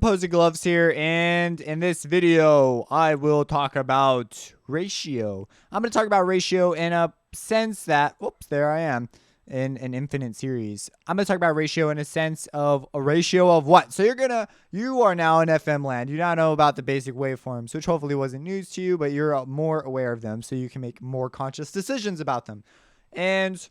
Opposing Gloves here, and in this video, I will talk about ratio. I'm going to talk about ratio in a sense that, whoops, there I am, in an infinite series. I'm going to talk about ratio in a sense of a ratio of what? So you are now in FM land. You now know about the basic waveforms, which hopefully wasn't news to you, but you're more aware of them, so you can make more conscious decisions about them. And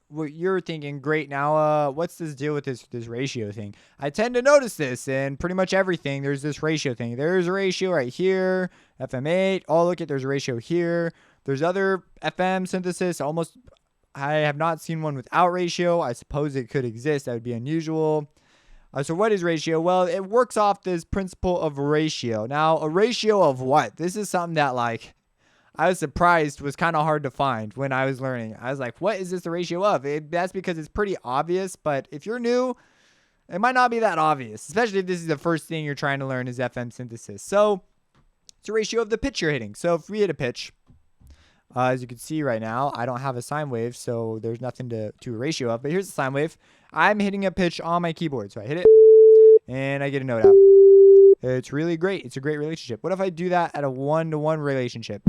what you're thinking, great, now what's this deal with this ratio thing? I tend to notice this in pretty much everything. There's this ratio thing. There's a ratio right here, FM8. Oh, look, there's a ratio here. There's other FM synthesis. I have not seen one without ratio. I suppose it could exist. That would be unusual. So what is ratio? Well, it works off this principle of ratio. Now, a ratio of what? This is something that, like, I was surprised was kind of hard to find when I was learning. I was like, what is this the ratio of? That's because it's pretty obvious, but if you're new, it might not be that obvious, especially if this is the first thing you're trying to learn is FM synthesis. So it's a ratio of the pitch you're hitting. So if we hit a pitch, as you can see right now, I don't have a sine wave, so there's nothing to a ratio of, but here's the sine wave. I'm hitting a pitch on my keyboard. So I hit it, and I get a note out. It's really great. It's a great relationship. What if I do that at a 1-to-1 relationship?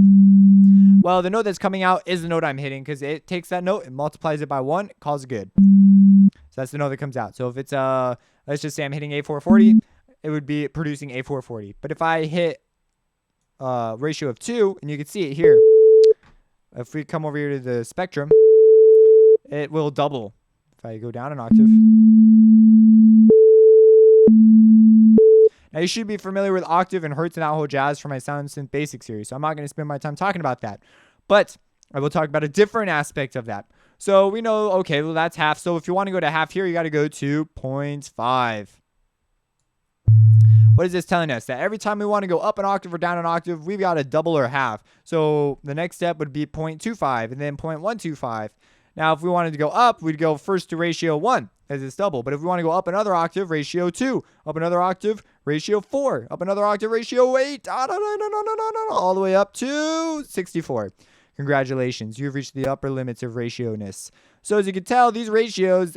Well, the note that's coming out is the note I'm hitting because it takes that note and multiplies it by 1, it calls it good. So that's the note that comes out. So if it's let's just say I'm hitting A440, it would be producing A440. But if I hit ratio of 2, and you can see it here, if we come over here to the spectrum, it will double. If I go down an octave. Now, you should be familiar with octave and hertz and that whole jazz from my Sound Synth Basic series, so I'm not going to spend my time talking about that. But I will talk about a different aspect of that. So we know, okay, well, that's half. So if you want to go to half here, you got to go to 0.5. What is this telling us? That every time we want to go up an octave or down an octave, we've got to double or half. So the next step would be 0.25 and then 0.125. Now, if we wanted to go up, we'd go first to ratio 1 as it's double. But if we want to go up another octave, ratio 2. Up another octave, ratio 4. Up another octave, ratio 8. All the way up to 64. Congratulations. You've reached the upper limits of ratio-ness. So as you can tell, these ratios,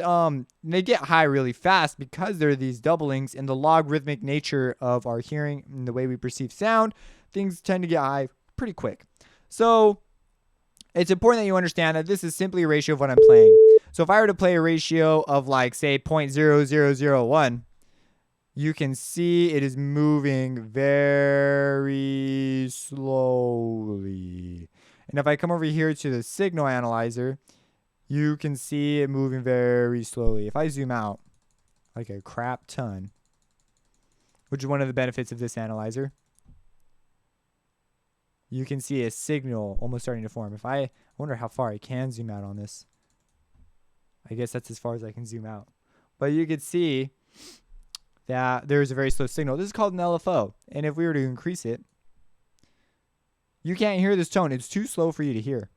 they get high really fast because they're these doublings in the logarithmic nature of our hearing and the way we perceive sound. Things tend to get high pretty quick. So it's important that you understand that this is simply a ratio of what I'm playing. So if I were to play a ratio of, like, say 0.0001, you can see it is moving very slowly. And if I come over here to the signal analyzer, you can see it moving very slowly. If I zoom out like a crap ton, which is one of the benefits of this analyzer, you can see a signal almost starting to form. I wonder how far I can zoom out on this. I guess that's as far as I can zoom out. But you could see that there's a very slow signal. This is called an LFO. And if we were to increase it, you can't hear this tone. It's too slow for you to hear.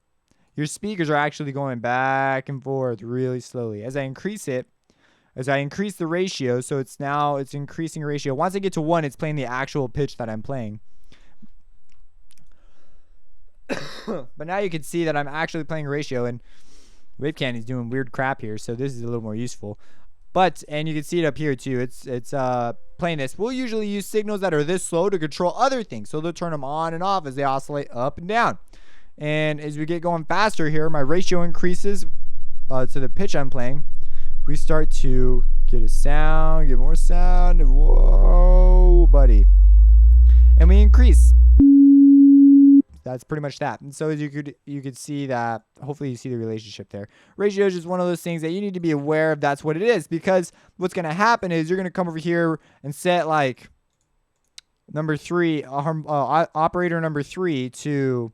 Your speakers are actually going back and forth really slowly. As I increase it, as I increase the ratio, so it's increasing ratio. Once I get to 1, it's playing the actual pitch that I'm playing. But now you can see that I'm actually playing ratio, and Wave Candy's doing weird crap here, so this is a little more useful. And you can see it up here too. It's playing this. We'll usually use signals that are this slow to control other things. So they'll turn them on and off as they oscillate up and down. And as we get going faster here, my ratio increases to the pitch I'm playing. We start to get a sound, get more sound. Whoa, buddy. And we increase. That's pretty much that. And so as you could see that, hopefully you see the relationship there. Ratio is just one of those things that you need to be aware of. That's what it is, because what's going to happen is you're going to come over here and set like number 3, operator number 3 to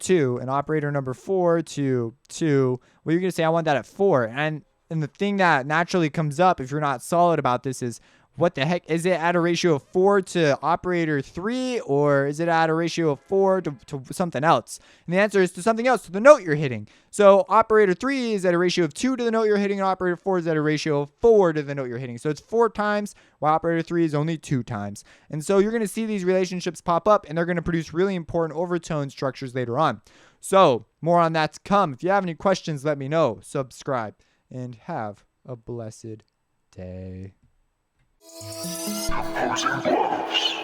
2, and operator number 4 to 2. Well, you're going to say, I want that at 4. And the thing that naturally comes up if you're not solid about this is, what the heck? Is it at a ratio of 4 to operator 3, or is it at a ratio of 4 to something else? And the answer is to something else, to the note you're hitting. So operator 3 is at a ratio of 2 to the note you're hitting, and operator 4 is at a ratio of 4 to the note you're hitting. So it's 4 times, while operator 3 is only 2 times. And so you're going to see these relationships pop up, and they're going to produce really important overtone structures later on. So more on that to come. If you have any questions, let me know. Subscribe, and have a blessed day. Opposing gloves.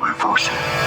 Reversing.